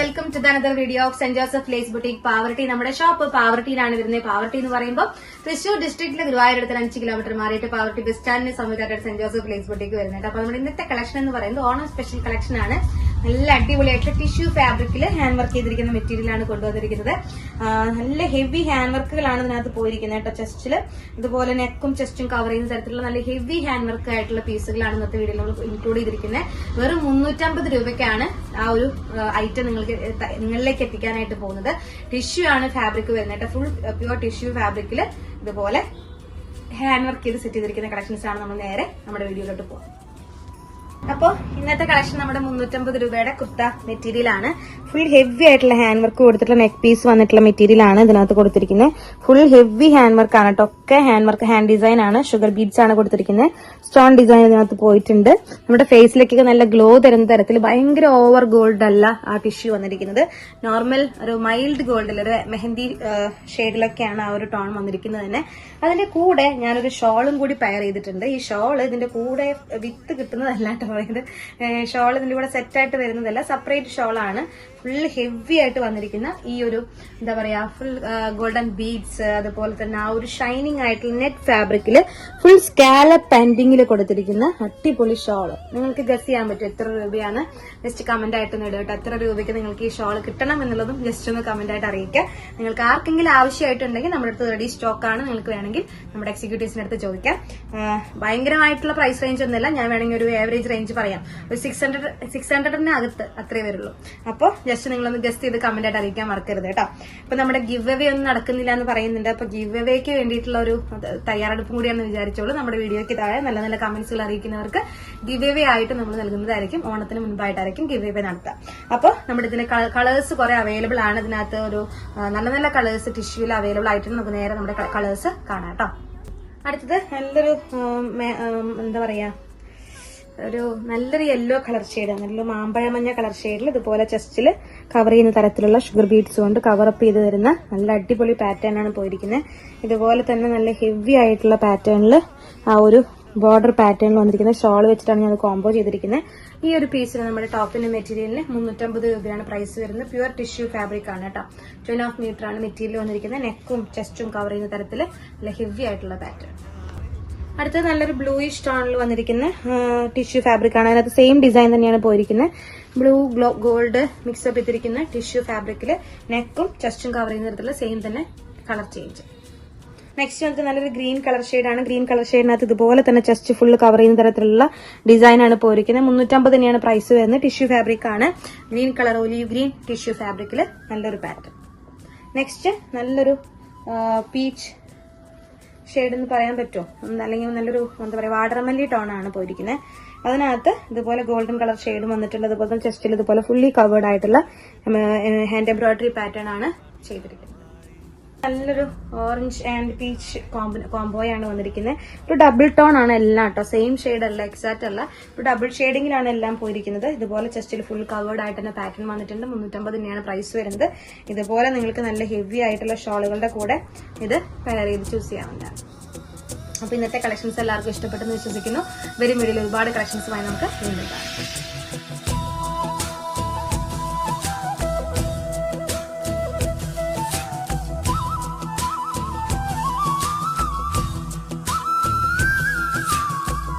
Welcome to another video of saint Joseph lace boutique Pavaratty. നമ്മുടെ shop പാവർട്ടിയിലാണ് വരുന്നത്. പാവർട്ടി എന്ന് പറയുമ്പോൾ തൃശൂർ ഡിസ്ട്രിക്റ്റിലെ ഗുരുവായൂരടുത്ത് 5 കിലോമീറ്റർ മാറിയിട്ട് പാവർട്ടി ബസ് സ്റ്റാൻഡിന് സമീപത്തായിട്ട് സെന്റ് ജോസഫ് ലേസ് ബുട്ടീക് വരുന്നുണ്ട്. അപ്പൊ നമ്മുടെ ഇന്നത്തെ കളക്ഷൻ എന്ന് പറയുന്നത് ഓണം സ്പെഷ്യൽ കളക്ഷൻ ആണ്. നല്ല അടിപൊളിയായിട്ടുള്ള ടിഷ്യൂ ഫാബ്രിക്കിൽ ഹാൻഡ് വർക്ക് ചെയ്തിരിക്കുന്ന മെറ്റീരിയൽ ആണ് കൊണ്ടുവന്നിരിക്കുന്നത്. നല്ല ഹെവി ഹാൻഡ് വർക്കുകളാണ് ഇതിനകത്ത് പോയിരിക്കുന്നത് കേട്ടോ. ചെസ്റ്റില് ഇതുപോലെ നെക്കും ചെസ്റ്റും കവർ ചെയ്യുന്ന തരത്തിലുള്ള നല്ല ഹെവി ഹാൻഡ് വർക്ക് ആയിട്ടുള്ള പീസുകളാണ് ഇന്നത്തെ വീഡിയോയിൽ നമ്മൾ ഇൻക്ലൂഡ് ചെയ്തിരിക്കുന്നത്. വെറും 350 രൂപയ്ക്കാണ് ആ ഒരു ഐറ്റം നിങ്ങളിലേക്ക് എത്തിക്കാനായിട്ട് പോകുന്നത്. ടിഷ്യൂ ആണ് ഫാബ്രിക് വരുന്നത്. ഫുൾ പ്യുവർ ടിഷ്യൂ ഫാബ്രിക്കിൽ ഇതുപോലെ ഹാൻഡ് വർക്ക് ചെയ്ത് സെറ്റ് ചെയ്തിരിക്കുന്ന കളക്ഷൻസ് ആണ്. നമ്മൾ നേരെ നമ്മുടെ വീഡിയോയിലോട്ട് പോകാം. അപ്പൊ ഇന്നത്തെ കളക്ഷൻ നമ്മുടെ 350 രൂപയുടെ കുർത്ത മെറ്റീരിയൽ ആണ്. ഫുൾ ഹെവി ആയിട്ടുള്ള ഹാൻഡ് വർക്ക് കൊടുത്തിട്ടുള്ള നെക്ക് പീസ് വന്നിട്ടുള്ള മെറ്റീരിയൽ ആണ് ഇതിനകത്ത് കൊടുത്തിരിക്കുന്നത്. ഫുൾ ഹെവി ഹാൻഡ് വർക്ക് ആണ് കേട്ടോ. ഒക്കെ ഹാൻഡ് വർക്ക്, ഹാൻഡ് ഡിസൈൻ ആണ്. ഷുഗർ ബീഡ്സ് ആണ് കൊടുത്തിരിക്കുന്നത്. സ്റ്റോൺ ഡിസൈൻ ഇതിനകത്ത് പോയിട്ടുണ്ട്. നമ്മുടെ ഫേസിലേക്കൊക്കെ നല്ല ഗ്ലോ തരുന്ന തരത്തിൽ ഭയങ്കര ഓവർ ഗോൾഡ് അല്ല ആ ടിഷ്യൂ വന്നിരിക്കുന്നത്. നോർമൽ ഒരു മൈൽഡ് ഗോൾഡിൽ ഒരു മെഹന്തി ഷെയ്ഡിലൊക്കെയാണ് ആ ഒരു ടോൺ വന്നിരിക്കുന്നത് തന്നെ. അതിന്റെ കൂടെ ഞാനൊരു ഷോളും കൂടി പെയർ ചെയ്തിട്ടുണ്ട്. ഈ ഷോൾ ഇതിന്റെ കൂടെ വിത്ത് കിട്ടുന്നതല്ല കേട്ടോ. ഷോൾ ഇതിന്റെ കൂടെ സെറ്റ് ആയിട്ട് വരുന്നതല്ല, സെപ്പറേറ്റ് ഷോളാണ്. ഫുൾ ഹെവി ആയിട്ട് വന്നിരിക്കുന്ന ഈ ഒരു എന്താ പറയാ ഫുൾ ഗോൾഡൻ ബീഡ്സ്, അതുപോലെ തന്നെ ആ ഒരു ഷൈനിങ് ആയിട്ടുള്ള നെറ്റ് ഫാബ്രിക്കില് ഫുൾ സ്കാലപ്പ് പെൻഡിങ്ങിൽ കൊടുത്തിരിക്കുന്ന അടിപൊളി ഷോള്. നിങ്ങൾക്ക് ഗസ് ചെയ്യാൻ പറ്റും എത്ര രൂപയാണ്? ജസ്റ്റ് കമന്റ് ആയിട്ട് ഒന്ന് ഇടുക. എത്ര രൂപയ്ക്ക് നിങ്ങൾക്ക് ഈ ഷോള് കിട്ടണം എന്നുള്ളതും ജസ്റ്റ് ഒന്ന് കമന്റ് ആയിട്ട് അറിയിക്കുക. നിങ്ങൾക്ക് ആർക്കെങ്കിലും ആവശ്യമായിട്ടുണ്ടെങ്കിൽ നമ്മുടെ അടുത്ത് റെഡി സ്റ്റോക്ക് ആണ്. നിങ്ങൾക്ക് വേണമെങ്കിൽ നമ്മുടെ എക്സിക്യൂട്ടീവ്സിന്റെ അടുത്ത് ചോദിക്കാം. ഭയങ്കരമായിട്ടുള്ള പ്രൈസ് റേഞ്ച് ഒന്നുമില്ല. ഞാൻ വേണമെങ്കിൽ ഒരു ആവറേജ് റേഞ്ച് പറയാം. ഒരു 600-ന് അത്രേ വരുള്ളൂ. അപ്പോൾ ജസ്റ്റ് നിങ്ങളൊന്ന് ഗസ്റ്റ് ചെയ്ത് കമന്റ് ആയിട്ട് അറിയിക്കാൻ മറക്കരുത് കേട്ടോ. അപ്പൊ നമ്മുടെ ഗിവ് അവേ ഒന്നും നടക്കുന്നില്ല എന്ന് പറയുന്നുണ്ട്. അപ്പൊ ഗിവ് അവേക്ക് വേണ്ടിയിട്ടുള്ള ഒരു തയ്യാറെടുപ്പും കൂടിയാണെന്ന് വിചാരിച്ചോളൂ. നമ്മുടെ വീഡിയോയ്ക്ക് താഴെ നല്ല നല്ല കമന്റ്സുകൾ അറിയിക്കുന്നവർക്ക് ഗിവ് അവേ ആയിട്ട് നമ്മൾ നൽകുന്നതായിരിക്കും. ഓണത്തിന് മുൻപായിട്ടായിരിക്കും ഗിവ് അവേ നടത്തുക. അപ്പോൾ നമ്മുടെ ഇതിന്റെ കളേഴ്സ് കുറെ അവൈലബിൾ ആണ്. ഇതിനകത്ത് ഒരു നല്ല നല്ല കളേഴ്സ് ടിഷ്യൂവിൽ അവൈലബിൾ ആയിട്ടുണ്ട്. നമുക്ക് നേരെ നമ്മുടെ കളേഴ്സ് കാണാം കേട്ടോ. അടുത്തത് നല്ലൊരു എന്താ പറയാ ഒരു നല്ലൊരു യെല്ലോ കളർ ഷെയ്ഡ്, നല്ലൊരു മാമ്പഴമഞ്ഞ കളർ ഷെയ്ഡിൽ ഇതുപോലെ ചെസ്റ്റിൽ കവർ ചെയ്യുന്ന തരത്തിലുള്ള ഷുഗർ ബീഡ്സ് കൊണ്ട് കവറപ്പ് ചെയ്ത് തരുന്ന നല്ല അടിപൊളി പാറ്റേൺ ആണ് പോയിരിക്കുന്നത്. ഇതുപോലെ തന്നെ നല്ല ഹെവി ആയിട്ടുള്ള പാറ്റേണിൽ ആ ഒരു ബോർഡർ പാറ്റേണിൽ വന്നിരിക്കുന്ന ഷോൾ വെച്ചിട്ടാണ് ഞാൻ കോംബോ ചെയ്തിരിക്കുന്നത്. ഈ ഒരു പീസിന് നമ്മുടെ ടോപ്പിന്റെ മെറ്റീരിയലിന് 350 രൂപയാണ് പ്രൈസ് വരുന്നത്. പ്യുവർ ടിഷ്യൂ ഫാബ്രിക് ആണ് കേട്ടോ. 2.5 മീറ്റർ ആണ് മെറ്റീരിയൽ വന്നിരിക്കുന്നത്. നെക്കും ചെസ്റ്റും കവർ ചെയ്യുന്ന തരത്തിൽ നല്ല ഹെവി ആയിട്ടുള്ള പാറ്റേൺ. അടുത്തത് നല്ലൊരു ബ്ലൂയിഷ് ടോണിൽ വന്നിരിക്കുന്ന ടിഷ്യൂ ഫാബ്രിക് ആണ്. അതിനകത്ത് സെയിം ഡിസൈൻ തന്നെയാണ് പോയിരിക്കുന്നത്. ബ്ലൂ ഗോൾഡ് മിക്സപ്പ് ചെയ്തിരിക്കുന്ന ടിഷ്യൂ ഫാബ്രിക്കിൽ നെക്കും ചെസ്റ്റും കവർ ചെയ്യുന്ന തരത്തിലുള്ള സെയിം തന്നെ കളർ ചേഞ്ച്. നെക്സ്റ്റ് നമുക്ക് നല്ലൊരു ഗ്രീൻ കളർ ഷെയ്ഡാണ്. ഗ്രീൻ കളർ ഷെയ്ഡിനകത്ത് ഇതുപോലെ തന്നെ ചെസ്റ്റ് ഫുള്ള് കവർ ചെയ്യുന്ന തരത്തിലുള്ള ഡിസൈൻ ആണ് പോയിരിക്കുന്നത്. 350 തന്നെയാണ് പ്രൈസ് വരുന്നത്. ടിഷ്യൂ ഫാബ്രിക് ആണ്. Green colour olive green tissue ഫാബ്രിക്കിൽ നല്ലൊരു പാറ്റേൺ. നെക്സ്റ്റ് നല്ലൊരു പീച്ച് ഷെയ്ഡ് എന്ന് പറയാൻ പറ്റുമോ, അല്ലെങ്കിൽ നല്ലൊരു എന്താ പറയുക വാട്ടർമെല്ലി ടോൺ ആണ് പോയിരിക്കുന്നത്. അതിനകത്ത് ഇതുപോലെ ഗോൾഡൻ കളർ ഷെയ്ഡ് വന്നിട്ടുള്ള അതുപോലെ ചെസ്റ്റിൽ ഇതുപോലെ ഫുള്ളി കവേർഡ് ആയിട്ടുള്ള ഹാൻഡ് എംബ്രോയിഡറി പാറ്റേൺ ആണ് ചെയ്തിരിക്കുന്നത്. നല്ലൊരു ഓറഞ്ച് ആൻഡ് പീച്ച് കോംബോയാണ് വന്നിരിക്കുന്നത്. ഒരു ഡബിൾ ടോൺ ആണ് എല്ലാം കേട്ടോ. സെയിം ഷെയ്ഡ് അല്ല, എക്സാക്ട് അല്ല. ഒരു ഡബിൾ ഷെയ്ഡിങ്ങിലാണ് എല്ലാം പോയിരിക്കുന്നത്. ഇതുപോലെ ചെസ്റ്റിൽ ഫുൾ കവേർഡ് ആയിട്ട് തന്നെ പാറ്റേൺ വന്നിട്ടുണ്ട്. 350 തന്നെയാണ് പ്രൈസ് വരുന്നത്. ഇതുപോലെ നിങ്ങൾക്ക് നല്ല ഹെവി ആയിട്ടുള്ള ഷോളുകളുടെ കൂടെ ഇത് പെയർ ചെയ്ത് ചൂസ് ചെയ്യാവുന്നതാണ്. അപ്പൊ ഇന്നത്തെ കളക്ഷൻസ് എല്ലാവർക്കും ഇഷ്ടപ്പെട്ടെന്ന് വിശ്വസിക്കുന്നു. വരും വീഡിയോയിൽ ഒരുപാട് കളക്ഷൻസുമായി നമുക്ക് വീണ്ടും കാണാം.